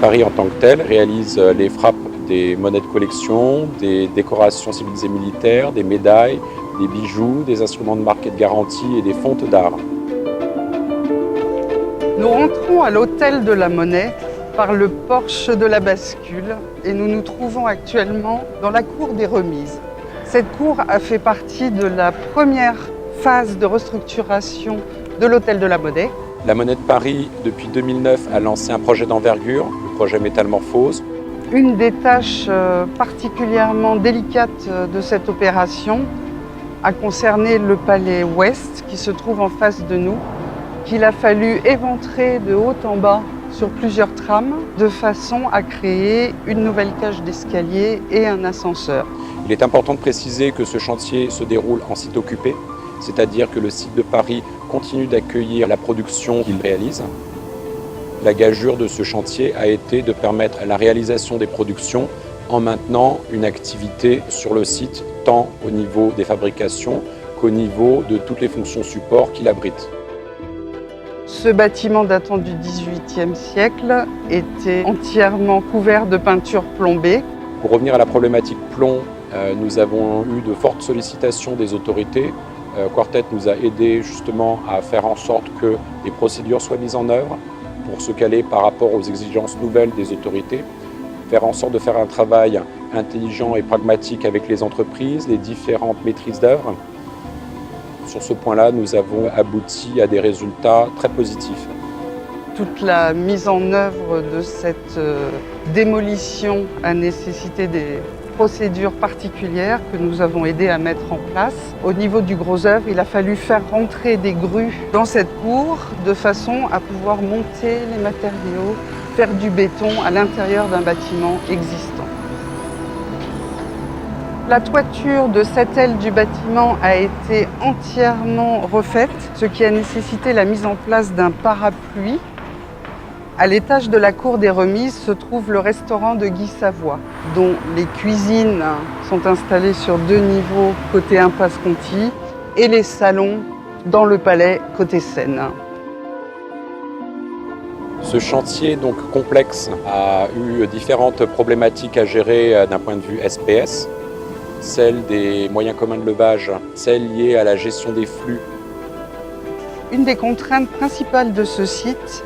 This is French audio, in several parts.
Paris en tant que telle réalise les frappes des monnaies de collection, des décorations civiles et militaires, des médailles, des bijoux, des instruments de marque et de garantie et des fontes d'art. Nous rentrons à l'hôtel de la Monnaie par le porche de la bascule et nous nous trouvons actuellement dans la cour des remises. Cette cour a fait partie de la première phase de restructuration de l'hôtel de la Monnaie. La Monnaie de Paris, depuis 2009, a lancé un projet d'envergure, le projet Métamorphose. Une des tâches particulièrement délicates de cette opération a concerné le palais Ouest qui se trouve en face de nous, qu'il a fallu éventrer de haut en bas sur plusieurs trames de façon à créer une nouvelle cage d'escalier et un ascenseur. Il est important de préciser que ce chantier se déroule en site occupé, c'est-à-dire que le site de Paris continue d'accueillir la production qu'il réalise. La gageure de ce chantier a été de permettre la réalisation des productions en maintenant une activité sur le site, tant au niveau des fabrications qu'au niveau de toutes les fonctions support qu'il abrite. Ce bâtiment datant du XVIIIe siècle était entièrement couvert de peinture plombée. Pour revenir à la problématique plomb, nous avons eu de fortes sollicitations des autorités. Quartet nous a aidé justement à faire en sorte que les procédures soient mises en œuvre pour se caler par rapport aux exigences nouvelles des autorités, faire en sorte de faire un travail intelligent et pragmatique avec les entreprises, les différentes maîtrises d'œuvre. Sur ce point-là, nous avons abouti à des résultats très positifs. Toute la mise en œuvre de cette démolition a nécessité des procédures particulières que nous avons aidé à mettre en place. Au niveau du gros œuvre, il a fallu faire rentrer des grues dans cette cour de façon à pouvoir monter les matériaux, faire du béton à l'intérieur d'un bâtiment existant. La toiture de cette aile du bâtiment a été entièrement refaite, ce qui a nécessité la mise en place d'un parapluie. À l'étage de la cour des remises se trouve le restaurant de Guy Savoie, dont les cuisines sont installées sur 2 niveaux côté impasse Conti et les salons dans le palais côté Seine. Ce chantier donc complexe a eu différentes problématiques à gérer d'un point de vue SPS. Celle des moyens communs de levage, celle liée à la gestion des flux. Une des contraintes principales de ce site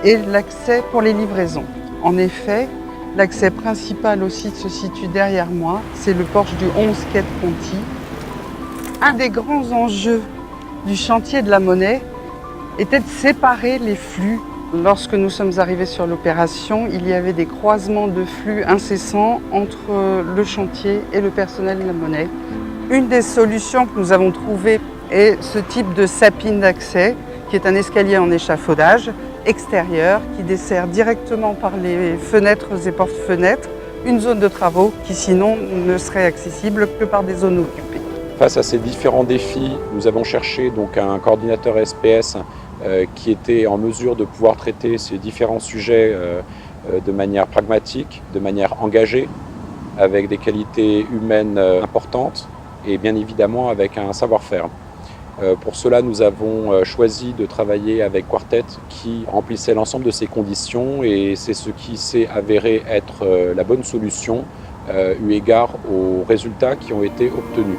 est l'accès pour les livraisons. En effet, l'accès principal au site se situe derrière moi, c'est le porche du 11 quai de Conti. Un des grands enjeux du chantier de la Monnaie était de séparer les flux. Lorsque nous sommes arrivés sur l'opération, il y avait des croisements de flux incessants entre le chantier et le personnel de la Monnaie. Une des solutions que nous avons trouvées est ce type de sapine d'accès, qui est un escalier en échafaudage extérieur qui dessert directement par les fenêtres et porte-fenêtres une zone de travaux qui sinon ne serait accessible que par des zones occupées. Face à ces différents défis, nous avons cherché donc un coordinateur SPS qui était en mesure de pouvoir traiter ces différents sujets de manière pragmatique, de manière engagée, avec des qualités humaines importantes et bien évidemment avec un savoir-faire. Pour cela, nous avons choisi de travailler avec Quartet qui remplissait l'ensemble de ces conditions et c'est ce qui s'est avéré être la bonne solution eu égard aux résultats qui ont été obtenus.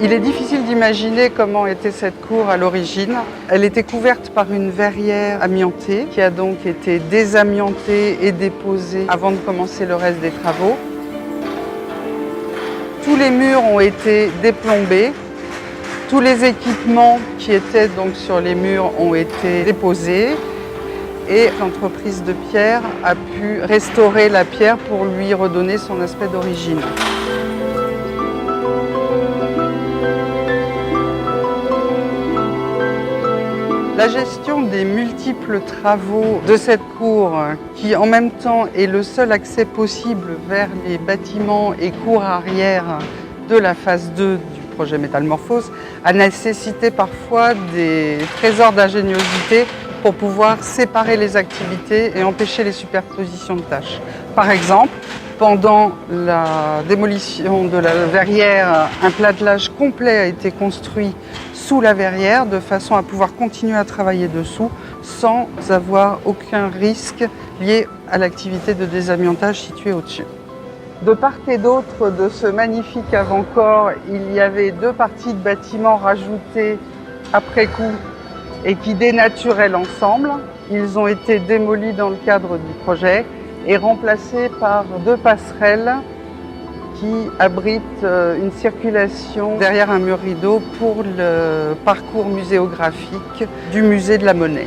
Il est difficile d'imaginer comment était cette cour à l'origine. Elle était couverte par une verrière amiantée qui a donc été désamiantée et déposée avant de commencer le reste des travaux. Tous les murs ont été déplombés. Tous les équipements qui étaient donc sur les murs ont été déposés. Et l'entreprise de pierre a pu restaurer la pierre pour lui redonner son aspect d'origine. La gestion des multiples travaux de cette cour, qui en même temps est le seul accès possible vers les bâtiments et cours arrière de la phase 2 du projet Métamorphose, a nécessité parfois des trésors d'ingéniosité pour pouvoir séparer les activités et empêcher les superpositions de tâches. Par exemple, pendant la démolition de la verrière, un platelage complet a été construit sous la verrière de façon à pouvoir continuer à travailler dessous sans avoir aucun risque lié à l'activité de désamiantage située au-dessus. De part et d'autre de ce magnifique avant-corps, il y avait 2 parties de bâtiments rajoutées après coup et qui dénaturaient l'ensemble. Ils ont été démolis dans le cadre du projet et remplacés par 2 passerelles qui abritent une circulation derrière un mur rideau pour le parcours muséographique du musée de la Monnaie.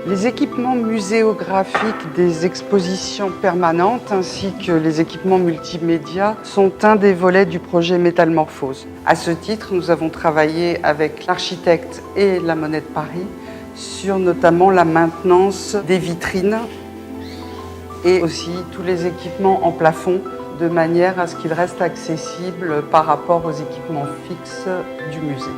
Les équipements muséographiques des expositions permanentes ainsi que les équipements multimédia sont un des volets du projet Métamorphose. À ce titre, nous avons travaillé avec l'architecte et la Monnaie de Paris sur notamment la maintenance des vitrines et aussi tous les équipements en plafond de manière à ce qu'ils restent accessibles par rapport aux équipements fixes du musée.